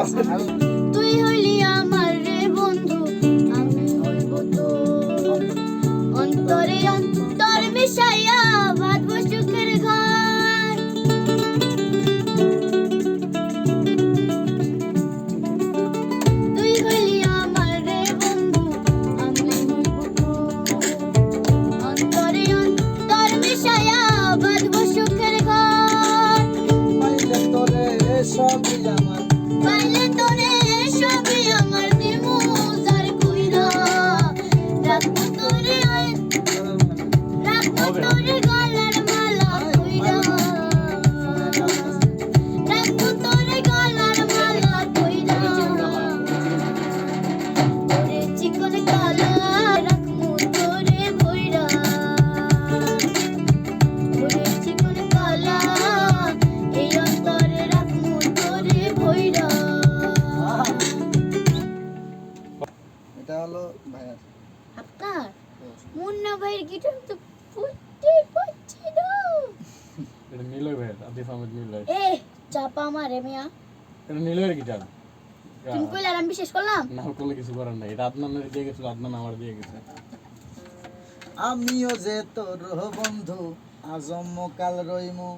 তুই হইলি আমার রে বন্ধু, আমি হইব তোর। অন্তরে অন্তর মিশাইয়া বাঁধবো সুখের ঘর। তুই হইলি আমার রে বন্ধু, আমি হইব তোর। অন্তরে অন্তর মিশাইয়া বাঁধবো সুখের ঘর। পাইলে তোরে সবই আমার, পাইলে তোরে সবই আমার দিমু জার কইরা। রাখবো তোরে রাখবো তোরে গলার মালা কইরা। রাখবো তোরে গলার মালা কইরা। ওরে চিকন কালা রাখবো তোরে ভইরা। ওরে চিকন কালা এই অন্তরে রাখবো তোরে ভইরা। এটা হলো ভাইয়া। আপনার মুন্না ভাইয়ের গিটার তো ফুটতেই পারছি না। এটা নীলয় ভাই, আদিফ আহমেদ নীলয়। এ চাপা মারে মিয়া, এটা নীলয়ের গিটার। তুমি কইলে আর আমি বিশ্বাস করলাম? না করলে কিছু করার নাই। এটা আদনানের দিয়ে গেছিল, আদনান আমার দিয়ে গেছে। আমিও যে তোর বন্ধু, আজম কাল রইমু।